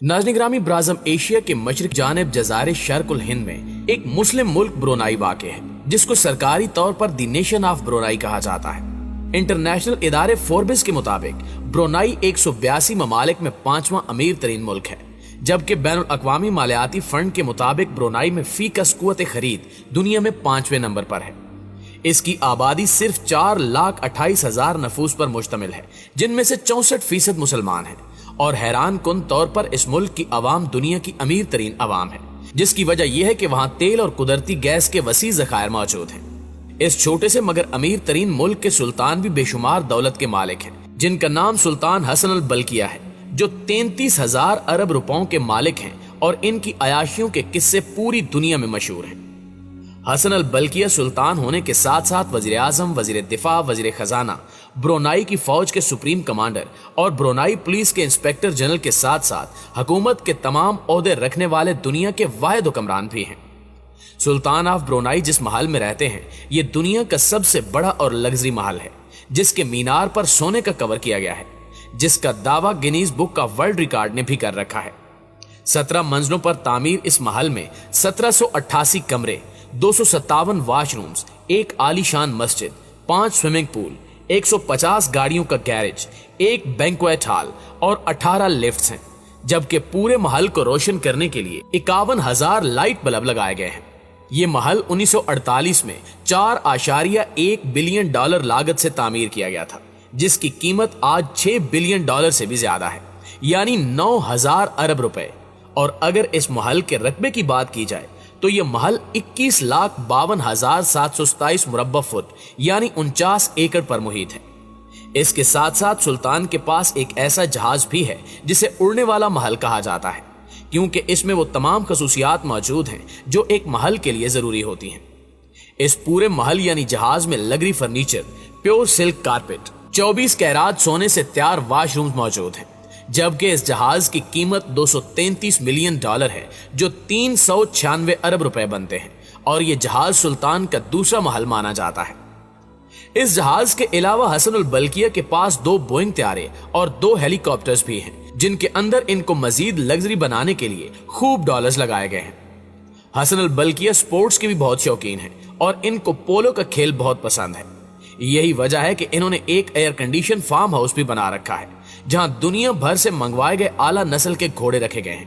नाज़रीन ग्रामी, ब्राज़म एशिया के मशरिक जानिब जज़ाइर शर्क़ुल हिंद में एक मुस्लिम मुल्क ब्रुनाई वाक़ है, जिसको सरकारी तौर पर द नेशन ऑफ ब्रुनाई कहा जाता है। इंटरनेशनल इदारे फोर्ब्स के मुताबिक ब्रुनाई 182 ममालिक में 5वां अमीर तरीन मुल्क है, जबकि बैनुल अक़वामी मालियाती फंड के मुताबिक ब्रुनाई में फीकस कुव्वत खरीद दुनिया में 5वें नंबर पर है। इसकी आबादी सिर्फ 4,28,000 नफूस पर मुश्तमिल है, जिनमें से 64% मुसलमान हैं, और हैरान कुन तौर पर इस मुल्क की अवाम दुनिया की अमीर तरीन अवाम है, जिसकी वजह यह है कि वहाँ तेल और कुदरती गैस के वसी ज़खायर मौजूद हैं। इस छोटे से मगर अमीर तरीन मुल्क के सुल्तान भी बेशुमार दौलत के मालिक हैं, जिनका नाम सुल्तान हसन अल बल्किया है, जो 33,000 अरब रुपयों के मालिक हैं, और इनकी अयाशियों के किस्से पूरी दुनिया में मशहूर हैं। हसन अल बल्किया सुल्तान होने के साथ साथ वजीर आजम, वजीर दिफा, वजीर खजाना, ब्रुनाई की फौज के सुप्रीम कमांडर और ब्रुनाई पुलिस के इंस्पेक्टर जनरल के साथ साथ हुकूमत के तमाम ओहदे रखने वाले दुनिया के वाहिद हुक्मरान भी हैं। सुल्तान ऑफ ब्रुनाई जिस महल में रहते हैं, ये दुनिया का सबसे बड़ा और लग्जरी महल है, जिसके मीनार पर सोने का कवर किया गया है, जिसका दावा गिनीज बुक का वर्ल्ड रिकॉर्ड ने भी कर रखा है। 17 मंजिलों पर तामीर इस महल में 1788 कमरे, 257 वाशरूम्स, एक आलीशान मस्जिद, 5 स्विमिंग पूल, 150 गाड़ियों का गैरेज, एक बैंक्वेट हॉल और 18 लिफ्ट्स हैं, जबकि पूरे महल को रोशन करने के लिए 51,000 लाइट बल्ब लगाए गए हैं। ये महल 1948 में $4.1 बिलियन लागत से तामीर किया गया था, जिसकी कीमत आज $6 बिलियन से भी ज्यादा है, यानी 9,000 अरब रुपए। और अगर इस महल के रकबे की बात की जाए तो यह महल 21,52,727 मुरब्बा फुट यानी 49 एकड़ पर मुहित है। इसके साथ साथ सुल्तान के पास एक ऐसा जहाज भी है जिसे उड़ने वाला महल कहा जाता है, क्योंकि इसमें वो तमाम खसूसियात मौजूद हैं जो एक महल के लिए जरूरी होती हैं। इस पूरे महल यानी जहाज में luxury furniture, pure silk carpet, 24 कैरात सोने से तैयार वाशरूम्स मौजूद हैं, जबकि इस जहाज की कीमत $233 मिलियन है, जो 396 अरब रुपए बनते हैं, और ये जहाज सुल्तान का दूसरा महल माना जाता है। इस जहाज के अलावा हसन अल बल्किया के पास 2 बोइंग तैयारे और 2 हेलीकॉप्टर्स भी हैं, जिनके अंदर इनको मजीद लग्जरी बनाने के लिए खूब डॉलर्स लगाए गए हैं। हसन अल बल्किया स्पोर्ट्स के भी बहुत शौकीन हैं और इनको पोलो का खेल बहुत पसंद है। यही वजह है कि इन्होंने एक एयर कंडीशन फार्म हाउस भी बना रखा है, जहां दुनिया भर से मंगवाए गए आला नस्ल के घोड़े रखे गए हैं।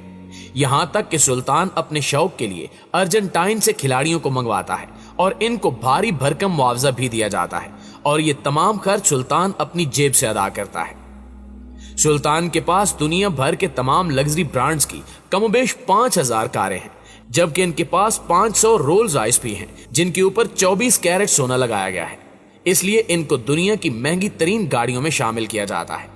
यहां तक कि सुल्तान अपने शौक के लिए अर्जेंटाइन से खिलाड़ियों को मंगवाता है और इनको भारी भरकम मुआवजा भी दिया जाता है, और ये तमाम खर्च सुल्तान अपनी जेब से अदा करता है। सुल्तान के पास दुनिया भर के तमाम लग्जरी ब्रांड्स की कमोबेश 5,000 कारें हैं, जबकि इनके पास 500 रोल्स रॉयस भी हैं, जिनके ऊपर 24 कैरेट सोना लगाया गया है। इसलिए इनको दुनिया की महंगी तरीन गाड़ियों में शामिल किया जाता है।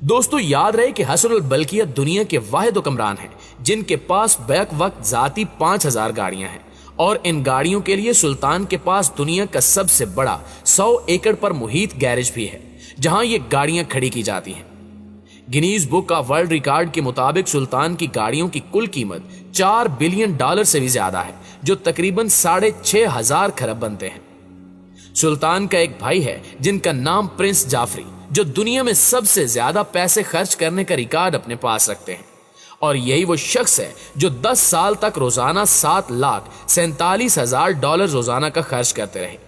दोस्तों, याद रहे कि हसन अल बल्किया दुनिया के वाहिद हुक्मरान हैं जिनके पास बैक वक्त जाती 5,000 गाड़ियां हैं, और इन गाड़ियों के लिए सुल्तान के पास दुनिया का सबसे बड़ा 100 एकड़ पर मुहित गैरेज भी है, जहां ये गाड़ियां खड़ी की जाती हैं। गिनीज बुक का वर्ल्ड रिकॉर्ड के मुताबिक सुल्तान की गाड़ियों की कुल कीमत $4 बिलियन से भी ज्यादा है, जो तकरीबन 6,500 खरब बनते हैं। सुल्तान का एक भाई है जिनका नाम प्रिंस जाफरी, जो दुनिया में सबसे ज्यादा पैसे खर्च करने का रिकॉर्ड अपने पास रखते हैं, और यही वो शख्स है जो 10 साल तक रोजाना $7,47,000 रोजाना का खर्च करते रहे।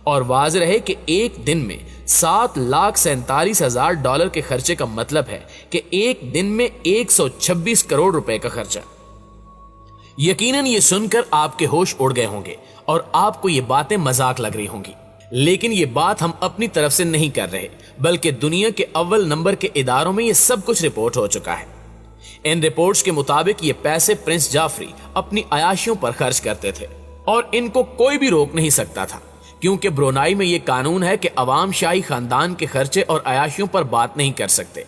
और वाज़ेह रहे कि एक दिन में $7,47,000 के खर्चे का मतलब है कि एक दिन में 126 करोड़ रुपए का खर्चा। यकीनन ये सुनकर आपके होश उड़ गए होंगे और आपको ये बातें मजाक लग रही होंगी, लेकिन ये बात हम अपनी तरफ से नहीं कर रहे, बल्कि दुनिया के अव्वल नंबर के इदारों में ये सब कुछ रिपोर्ट हो चुका है। इन रिपोर्ट्स के मुताबिक ये पैसे प्रिंस जाफरी अपनी अयाशियों पर खर्च करते थे, और इनको कोई भी रोक नहीं सकता था, क्योंकि ब्रुनाई में ये कानून है कि अवाम शाही खानदान के खर्चे और अयाशियों पर बात नहीं कर सकते।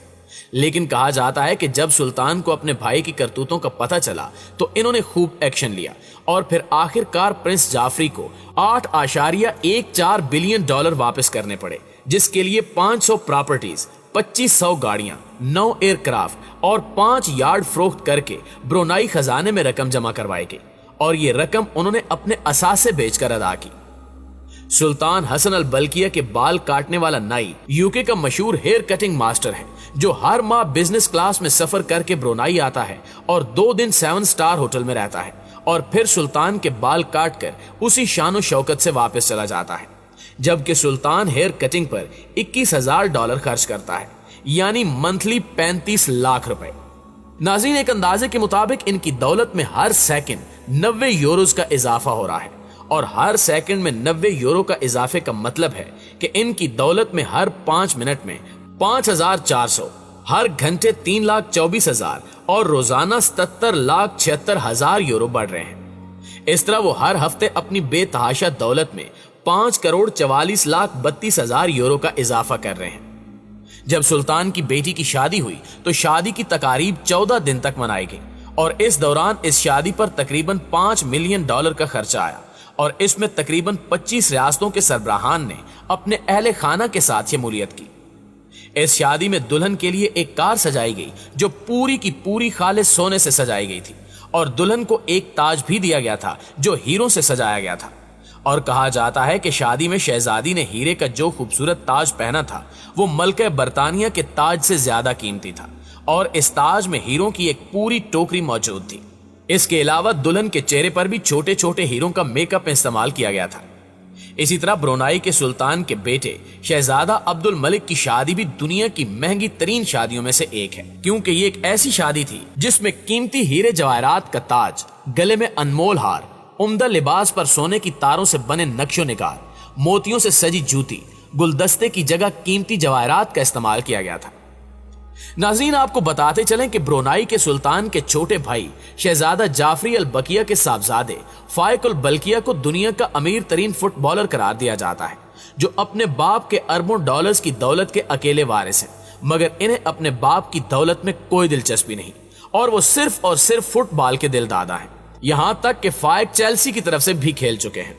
लेकिन कहा जाता है कि जब सुल्तान को अपने भाई की करतूतों का पता चला तो इन्होंने खूब एक्शन लिया, और फिर आखिरकार प्रिंस जाफरी को $8.14 बिलियन वापस करने पड़े, जिसके लिए 500 प्रॉपर्टीज, 2500 गाड़ियां, 9 एयरक्राफ्ट और 5 यार्ड फरोख्त करके ब्रुनाई खजाने में रकम जमा करवाई गई, और ये रकम उन्होंने अपने असासे बेचकर अदा की। सुल्तान हसन अल बल्किया के बाल काटने वाला नाई यूके का मशहूर हेयर कटिंग मास्टर है, जो हर माह बिजनेस क्लास में सफर करके ब्रुनाई आता है और 2 दिन 7 स्टार होटल में रहता है और फिर सुल्तान के बाल काट कर उसी शान शौकत से वापस चला जाता है। जबकि सुल्तान हेयर कटिंग पर $21,000 खर्च करता है, यानी मंथली 35 लाख रुपए। नाज़रीन, एक अंदाजे के मुताबिक इनकी दौलत में हर सेकंड 90 यूरोज का इजाफा हो रहा है और हर सेकंड में 90 यूरो का इजाफे का मतलब है कि इनकी दौलत में हर 5 मिनट में 5,400, हर घंटे 3,24,000 और रोजाना 77,76,000 यूरो बढ़ रहे हैं। इस तरह वो हर हफ्ते अपनी बेतहाशा दौलत में 5,44,32,000 यूरो का इजाफा कर रहे हैं। जब सुल्तान की बेटी की शादी हुई तो शादी की तकारीब 14 दिन तक मनाई गई और इस दौरान इस शादी पर तकरीबन $5 मिलियन का खर्चा आया और इसमें तकरीबन 25 रियासतों के सरबराहान ने अपने अहले खाना के साथ शमूलियत की। इस शादी में दुल्हन के लिए एक कार सजाई गई जो पूरी की पूरी खालिस सोने से सजाई गई थी और दुल्हन को एक ताज भी दिया गया था जो हीरों से सजाया गया था। और कहा जाता है कि शादी में शहजादी ने हीरे का जो खूबसूरत ताज पहना था वो मलके बरतानिया के ताज से ज्यादा कीमती था और इस ताज में हीरों की एक पूरी टोकरी मौजूद थी। इसके अलावा दुल्हन के चेहरे पर भी छोटे छोटे हीरों का मेकअप इस्तेमाल किया गया था। इसी तरह ब्रुनाई के सुल्तान के बेटे शहजादा अब्दुल मलिक की शादी भी दुनिया की महंगी तरीन शादियों में से एक है, क्योंकि ये एक ऐसी शादी थी जिसमें कीमती हीरे जवाहरात का ताज, गले में अनमोल हार, उम्दा लिबास पर सोने की तारों से बने नक्शो निगार, मोतियों से सजी जूती, गुलदस्ते की जगह कीमती जवाहरात का इस्तेमाल किया गया था। नाज़रीन, आपको बताते चलें कि ब्रुनाई के सुल्तान के छोटे भाई शहजादा जाफरी अल बकिया के साहबजादे फाइक अल बल्किया को दुनिया का अमीर तरीन फुटबॉलर करार दिया जाता है, जो अपने बाप के अरबों डॉलर्स की दौलत के अकेले वारिस हैं, मगर इन्हें अपने बाप की दौलत में कोई दिलचस्पी नहीं और वो सिर्फ और सिर्फ फुटबॉल के दिलदादा हैं। यहां तक कि फाइक चेल्सी की तरफ से भी खेल चुके हैं।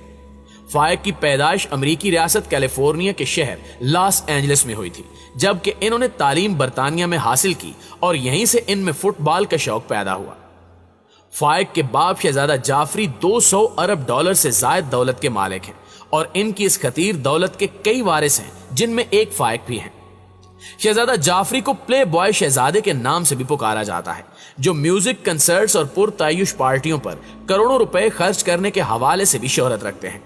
फाइक की पैदाइश अमेरिकी रियासत कैलिफोर्निया के शहर लॉस एंजलिस में हुई थी, जबकि इन्होंने तालीम बरतानिया में हासिल की और यहीं से इनमें फुटबॉल का शौक पैदा हुआ। फाइक के बाप शहजादा जाफरी $200 अरब से जायद दौलत के मालिक हैं और इनकी इस खतीर दौलत के कई वारिस हैं, जिनमें एक फाइक भी हैं। शहजादा जाफरी को प्ले बॉय शहजादे के नाम से भी पुकारा जाता है, जो म्यूजिक, कंसर्ट्स और पुरतायुश पार्टियों पर करोड़ों रुपए खर्च करने के हवाले से भी शोहरत रखते हैं।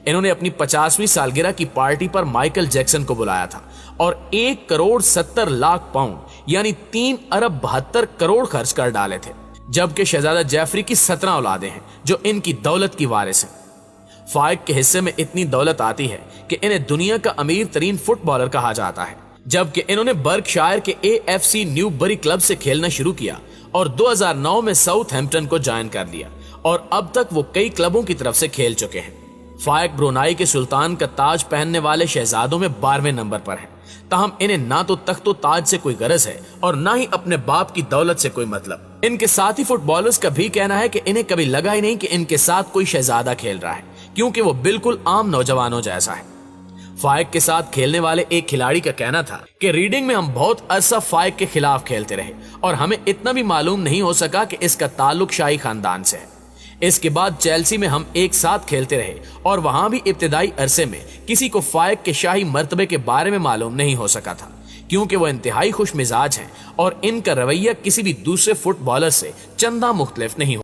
इन्होंने अपनी 50वीं सालगिरह की पार्टी पर माइकल जैक्सन को बुलाया था और 1,70,00,000 पाउंड यानी 3,72 खर्च कर डाले थे, जबकि शहजादा जाफरी की 17 औलादें हैं जो इनकी दौलत की वारिस हैं। फाइक के हिस्से में इतनी दौलत आती है कि इन्हें दुनिया का अमीर तरीन फुटबॉलर कहा जाता है, जबकि इन्होंने बर्कशायर के AFC न्यूबरी क्लब से खेलना शुरू किया और 2009 में साउथहैम्पटन को ज्वाइन कर लिया और अब तक वो कई क्लबों की तरफ से खेल चुके हैं। फाइक ब्रुनाई के सुल्तान का ताज पहनने वाले शहजादों में 12वें नंबर पर है। ताहम इन्हें ना तो तख्तो ताज से कोई गरज है और ना ही अपने बाप की दौलत से कोई मतलब। इनके साथी फुटबॉलर्स का भी कहना है कि इन्हें कभी लगा ही नहीं कि इनके साथ कोई शहजादा खेल रहा है, क्योंकि वो बिल्कुल आम नौजवानों जैसा है। फाइक के साथ खेलने वाले एक खिलाड़ी का कहना था कि रीडिंग में हम बहुत अरसा फाइक के खिलाफ खेलते रहे और हमें इतना भी मालूम नहीं हो सका कि इसका ताल्लुक शाही खानदान से है। इसके बाद चेल्सी में हम एक साथ खेलते रहे और वहां भी इब्तिदाई अरसे में किसी को फाइक के शाही मर्तबे के बारे में मालूम नहीं हो सका था, क्योंकि वो इंतहाई खुश मिजाज हैं और इनका रवैया किसी भी दूसरे फुटबॉलर से चंदा मुख्तलिफ नहीं हो।